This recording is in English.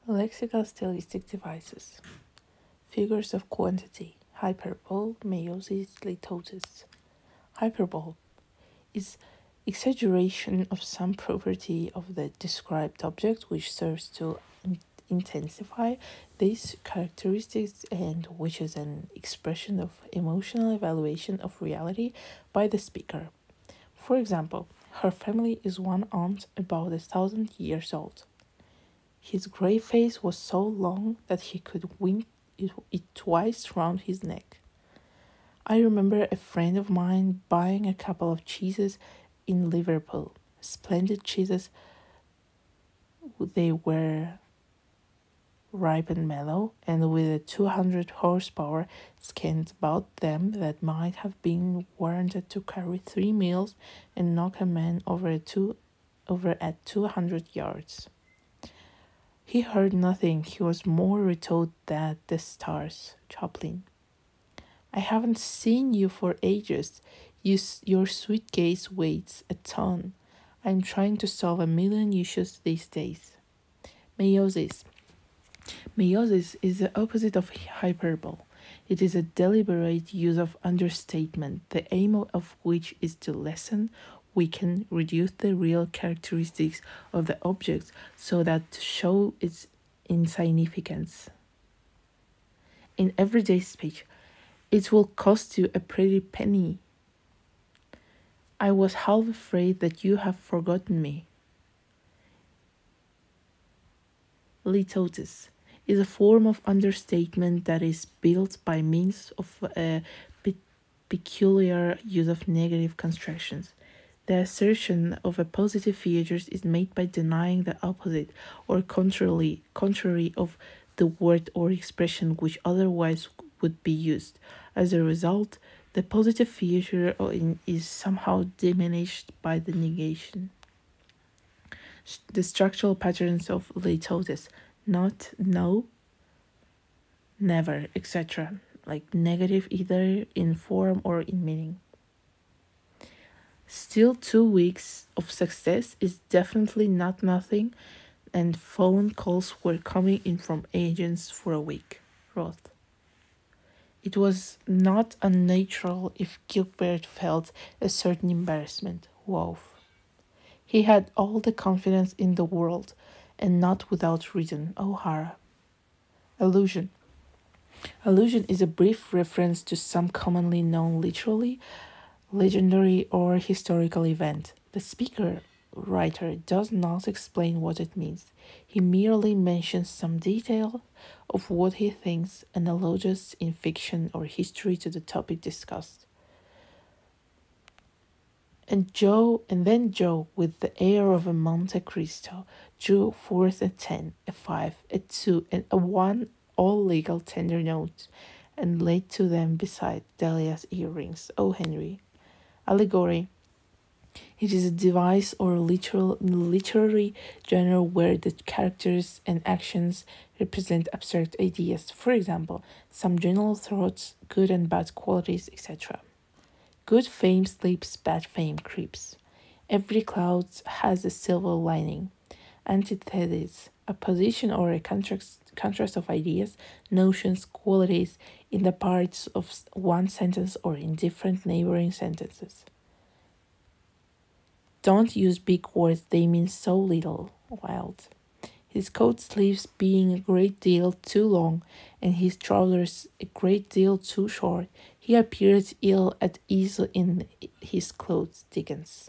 Lexical stylistic devices. Figures of quantity. Hyperbole, meiosis, litosis. Hyperbole is exaggeration of some property of the described object which serves to intensify these characteristics and which is an expression of emotional evaluation of reality by the speaker. For example, her family is one aunt about 1,000 years old. His grey face was so long that he could wink it twice round his neck. I remember a friend of mine buying a couple of cheeses in Liverpool. Splendid cheeses. They were ripe and mellow, and with a 200 horsepower skins about them that might have been warranted to carry 3 meals and knock a man over at 200 yards. He heard nothing. He was more retort than the stars. Chaplin. I haven't seen you for ages. Your suitcase weighs a ton. I'm trying to solve a million issues these days. Meiosis. Meiosis is the opposite of hyperbole. It is a deliberate use of understatement, the aim of which is to lessen, weaken, reduce the real characteristics of the object so that to show its insignificance. In everyday speech, it will cost you a pretty penny. I was half afraid that you have forgotten me. Litosis is a form of understatement that is built by means of a peculiar use of negative constructions. The assertion of a positive feature is made by denying the opposite or contrary of the word or expression which otherwise would be used. As a result, the positive feature is somehow diminished by the negation. The structural patterns of litosis: not, no, never, etc., like negative either in form or in meaning. Still, 2 weeks of success is definitely not nothing, and phone calls were coming in from agents for a week. Roth. It was not unnatural if Gilbert felt a certain embarrassment. Wolf. He had all the confidence in the world, and not without reason. O'Hara. Allusion. Allusion is a brief reference to some commonly known literally, legendary, or historical event. The speaker, writer, does not explain what it means. He merely mentions some detail of what he thinks analogous in fiction or history to the topic discussed. And then Joe, with the air of a Monte Cristo, drew forth a 10, a 5, a 2, and a 1, all legal tender notes, and laid to them beside Delia's earrings. O. Henry. Allegory. It is a device or literary genre where the characters and actions represent abstract ideas. For example, some general thoughts, good and bad qualities, etc. Good fame sleeps, bad fame creeps. Every cloud has a silver lining. Antithesis, a position or a contrast of ideas, notions, qualities in the parts of one sentence or in different neighboring sentences. Don't use big words, they mean so little. Wild. His coat sleeves being a great deal too long and his trousers a great deal too short, he appeared ill at ease in his clothes. Dickens.